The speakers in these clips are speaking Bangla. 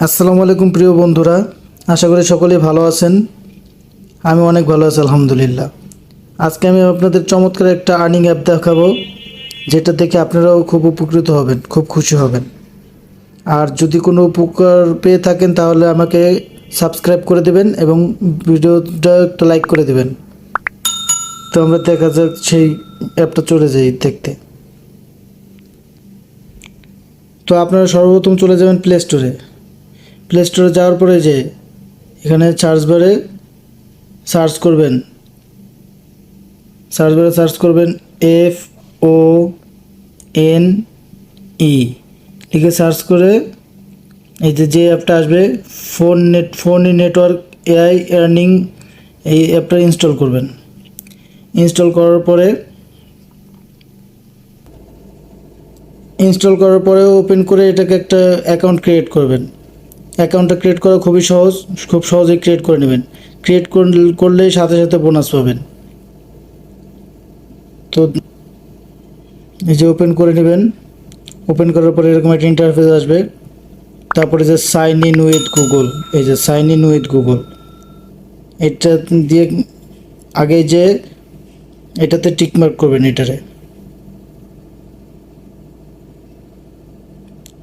আসসালামু আলাইকুম প্রিয় বন্ধুরা, আশা করি সকলেই ভালো আছেন। আমি অনেক ভালো আছি আলহামদুলিল্লাহ। আজকে আমি আপনাদের চমৎকার একটা আর্নিং অ্যাপ দেখাবো, যেটা দেখে আপনারাও খুব উপকৃত হবেন, খুব খুশি হবেন। আর যদি কোনো উপকার পেয়ে থাকেন তাহলে আমাকে সাবস্ক্রাইব করে দেবেন এবং ভিডিওটা একটা লাইক করে দেবেন। তো আমরা দেখা যাক সেই অ্যাপটা চলে যাই দেখতে। তো আপনারা সর্বপ্রথম চলে যাবেন প্লে স্টোরে। প্লে স্টোরে যাওয়ার পরে যে এখানে সার্চ বারে সার্চ করবেন FONE লিখে সার্চ করে এই যে অ্যাপটা আসবে ফোন নেটওয়ার্ক AI আর্নিং, এই অ্যাপটা ইনস্টল করবেন। ইনস্টল করার পরে ওপেন করে এটাকে একটা অ্যাকাউন্ট ক্রিয়েট করবেন। অ্যাকাউন্টটা ক্রিয়েট করা খুবই সহজ, খুব সহজেই ক্রিয়েট করে নেবেন। ক্রিয়েট করলেই সাথে সাথে বোনাস পাবেন। তো এই যে ওপেন করে নেবেন। ওপেন করার পরে এরকম একটা ইন্টারফেস আসবে। তারপরে যে সাইন ইন উইথ গুগল, এই যে সাইন ইন উইথ গুগল, এটা দিয়ে আগে যে এটাতে টিকমার্ক করবেন।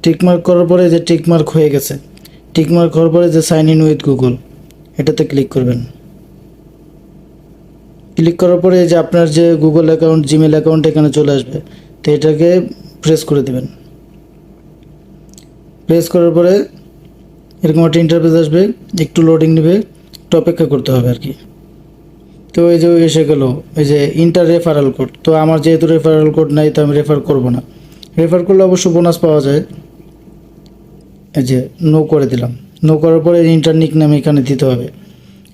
টিকমার্ক করার পরে যে টিকমার্ক হয়ে গেছে, টিকমার্ক হওয়ার পরে যে সাইন ইন উইথ গুগল এটাতে ক্লিক করবেন। ক্লিক করার পরে যে আপনার যে গুগল অ্যাকাউন্ট, জিমেল অ্যাকাউন্ট এখানে চলে আসবে। তো এটাকে প্রেস করে দেবেন। প্রেস করার পরে এরকম একটা ইন্টারফেস আসবে, একটু লোডিং নেবে, একটু অপেক্ষা করতে হবে আর কি। তো এই যে এসে গেল এই যে ইন্টার রেফারেল কোড। তো আমার যেহেতু রেফারেল কোড নাই, তো আমি রেফার করব না। রেফার করলে অবশ্য বোনাস পাওয়া যায়। এই যে নো করে দিলাম। নো করার পরে ইন্টার নিক নাম এখানে দিতে হবে।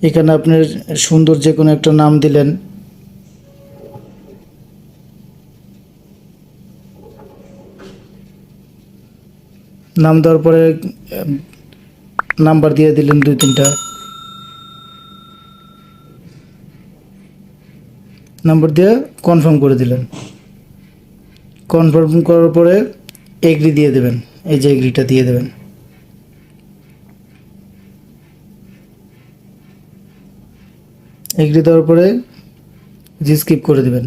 এখানে আপনার সুন্দর যে কোনো একটা নাম দিলেন। নাম দেওয়ার পরে নাম্বার দিয়ে দিলেন 2-3টা। নাম্বার দিয়ে কনফার্ম করে দিলেন। কনফার্ম করার পরে এগ্রি দিয়ে দেবেন। এই যে এগ্রিটা দিয়ে দেবেন। এগ্রি দেওয়ার পরে যে স্কিপ করে দেবেন।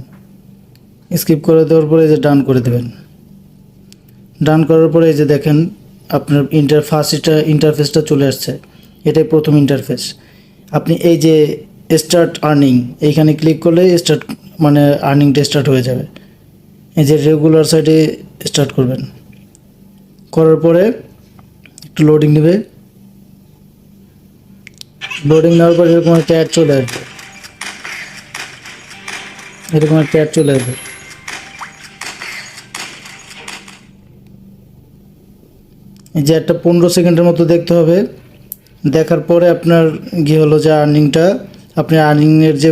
স্কিপ করে দেওয়ার পরে যে ডান করে দেবেন। ডান করার পরে এই যে দেখেন আপনার ইন্টারফেসটা চলে আসছে। এটাই প্রথম ইন্টারফেস। আপনি এই যে স্টার্ট আর্নিং এইখানে ক্লিক করলে মানে আর্নিংটা স্টার্ট হয়ে যাবে। এই যে রেগুলার সাইডে স্টার্ট করবেন। করার পরে একটু লোডিং নেবে। লোডিং নেওয়ার পরে এরকম একটা অ্যাড চলে আসবে। এই যে একটা 15 সেকেন্ডের মতো দেখতে হবে। দেখার পরে আপনার হলো যে আপনি আর্নিংয়ের যে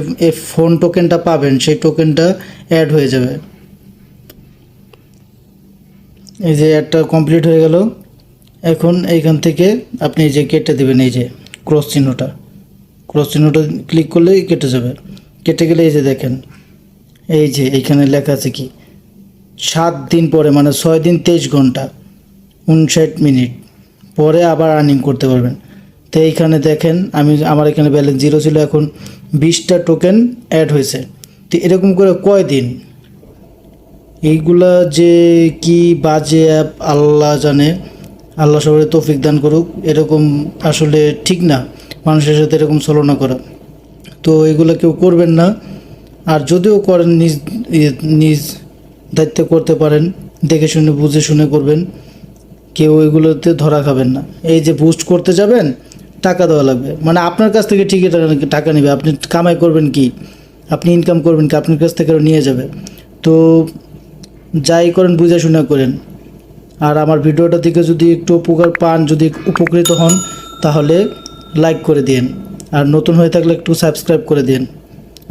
ফোন টোকেনটা পাবেন, সেই টোকেনটা অ্যাড হয়ে যাবে। এই যে অ্যাডটা কমপ্লিট হয়ে গেল। এখন এইখান থেকে আপনি এই যে কেটে দেবেন। এই যে ক্রস চিহ্নটা ক্লিক করলেই কেটে যাবে। কেটে গেলে এই যে দেখেন এই যে এইখানে লেখা আছে কি 7 দিন পরে, মানে 6 দিন 23 ঘন্টা 59 মিনিট পরে আবার আর্নিং করতে পারবেন। তো এইখানে দেখেন আমার এখানে ব্যালেন্স 0 ছিল, এখন 20টা টোকেন অ্যাড হয়েছে। তো এরকম করে কয়দিন এইগুলা যে কি বাজে অ্যাপ আল্লাহ জানে। আল্লাহ সবাই তৌফিক দান করুক। এরকম আসলে ঠিক না মানুষের সাথে এরকম ছলনা করা। তো এগুলো কেউ করবেন না। আর যদিও করেন নিজ দায়িত্বে করতে পারেন, দেখে শুনে বুঝে শুনে করবেন। কেউ এগুলোতে ধরা খাবেন না। এই যে বুস্ট করতে যাবেন, টাকা দেওয়া লাগবে, মানে আপনার কাছ থেকে ঠিকই টাকা নেবে। আপনি কামাই করবেন কি, আপনি ইনকাম করবেন কি, আপনার কাছ থেকে নিয়ে যাবে। তো যাই করেন বুঝে শুনে করেন। আর আমার ভিডিওটা থেকে যদি একটু উপকার পান, যদি উপকৃত হন, তাহলে লাইক করে দিন। আর নতুন হয়ে থাকলে একটু সাবস্ক্রাইব করে দিন।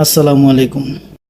আসসালামু আলাইকুম।